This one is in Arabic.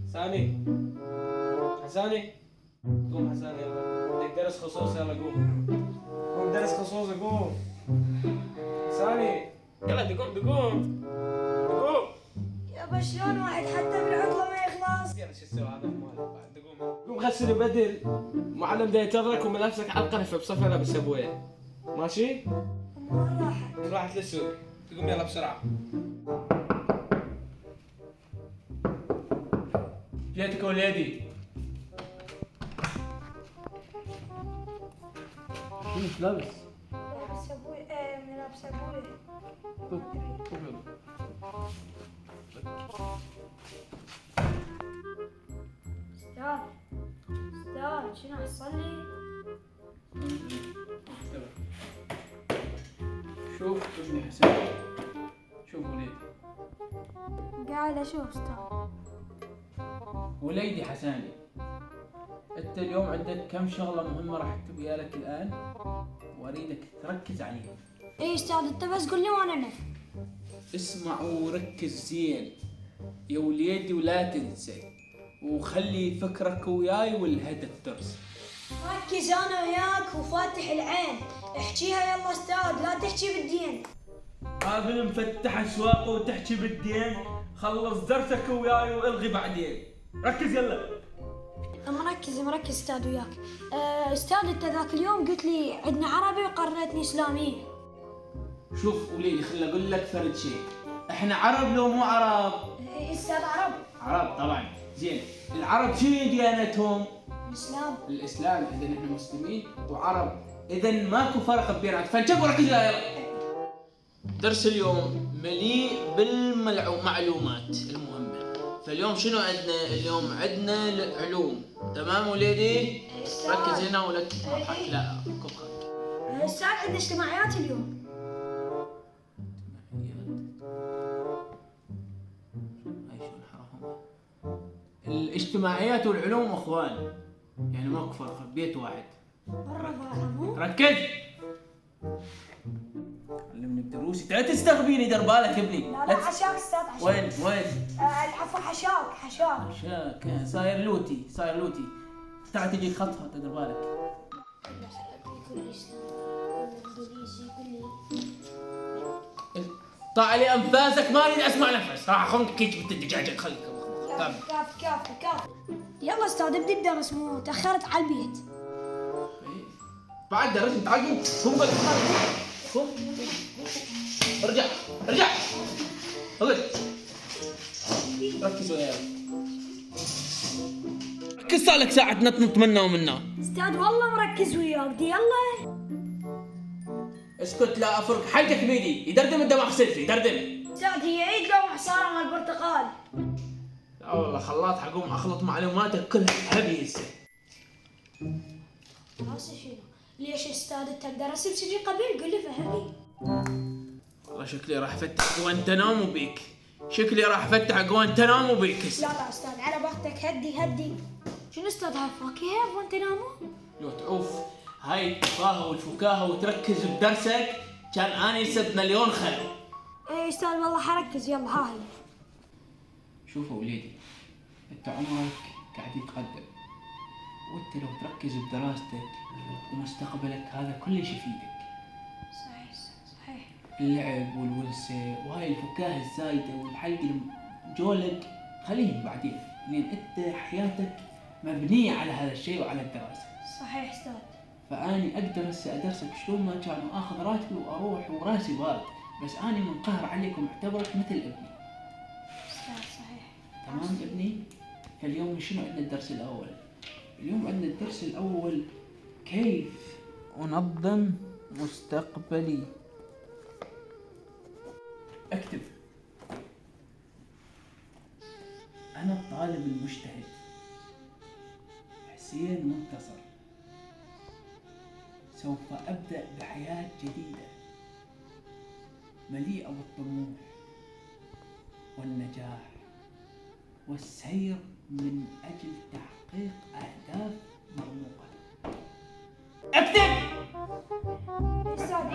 حساني حساني، قوم حساني يلا، عندك درس خصوص، يلا قوم. قوم درس خصوصي، قوم. حساني يلا دقوم دقوم دقوم. يابا شلون واحد حتى بالعطلة ما يخلص؟ يلا شو تسوي هذا مالك بعد، دقوم. قوم غسل وبدل، المعلم دا ينتظرك وملابسك على القنفة بصفة لابس ابويا. ماشي؟ ما راحت. راحت للسوق، تقوم يلا بسرعة. جيتك وليدي. شنو لابس؟ لابس ابوي، ملابس ابوي. استاذ استاذ شنو حصلي؟ شوف ابني حسين، شوف وليدي. قاعد اشوف استاذ. وليدي حساني، انت اليوم عندك كم شغله مهمه راح اكتب ويا لك الان واريدك تركز عليها. اي استاذ انت بس قول لي وانا انفذ. اسمع وركز زين يا وليدي ولا تنسى، وخلي فكرك وياي والهدف درس. ركز انا وياك وفاتح العين، احكيها يلا استاذ لا تحكي بالدين. قابل مفتح اسواق وتحكي بالدين، خلص درسك وياي والغي بعدين. ركز يلا. مركز استاذ وياك. استاذ انت ذاك اليوم قلت لي عندنا عربي وقرنتني اسلاميه. شوف وليدي خلي اقول لك فرد شيء، احنا عرب لو مو عرب؟ استاذ عرب. عرب طبعا. زين العرب شنو ديانتهم؟ الاسلام. الاسلام، اذا نحن مسلمين وعرب، اذا ماكو فرق بيناتهم. فانتبهوا ركزوا يلا. درس اليوم مليء بالمعلومات المهمه. فاليوم شنو عندنا؟ اليوم عندنا العلوم. تمام وليدي؟ ركز هنا ولا تضحك، لا كف خلق. استاذ عندنا اجتماعيات اليوم. الاجتماعيات والعلوم اخوان، يعني ماكو فرق، بيت واحد. مرة مو. ركز. علمني بدروسي، لا تستغبيني دير بالك ابني. لا حشاك استاذ حشاك. وين؟ العفو حشاك. حشاك صاير لوتي. تعال تجيك خطفه دير بالك. طلع لي انفاسك، ما اريد اسمع نفس، راح اخنقك بالدجاجه. خليك كاف. يلا استاذ ابدي الدرس، مو تاخرت على البيت. بعد درس تعال قوم قوم ارجع ركز وياي. ركز، صار لك ساعه تنطنط منا ومنا. استاذ والله مركز وياك دي يلا. اسكت لا افرك حلقك بيدي، يدردم الدماغ سلفي يدردم. استاذ هي عيد لو حصاره مال البرتقال. لا والله خلاط، حقوم اخلط معلوماتك كلها هبي هسه. هسه شنو؟ ليش استاذ انت بدرسي بسجل قبيل؟ قل لي فهمني. والله شكلي راح افتح جوانتنامو بيك. لا استاذ على وقتك، هدي. شنو استاذ هاي فاكهه وانت نامو؟ لو تعوف هاي التفاهه والفكاهه وتركز بدرسك كان اني سد مليون خير. اي استاذ والله حركز يلا هاي. شوفوا وليدي، انت عمرك قاعد يتقدم، وانت لو تركز بدراستك ومستقبلك هذا كلش يفيدك. صحيح. اللعب والونسه وهاي الفكاهه الزايده والحلق الجولق خليهم بعدين، لان انت حياتك مبنيه على هذا الشيء وعلى الدراسه. صحيح استاذ. فاني اقدر هسه ادرسك شلون ما كان واخذ راتبي واروح وراسي بارد، بس اني منقهر عليك ومعتبرك مثل ابني. استاذ صحيح. تمام ابني؟ فاليوم شنو عندنا الدرس الاول؟ اليوم عندنا الدرس الاول كيف انظم مستقبلي. اكتب: انا الطالب المجتهد حسين منتصر، سوف ابدأ بحياة جديدة مليئة بالطموح والنجاح والسير من أجل تحقيق أهداف مرموقة. اكتب! استاذ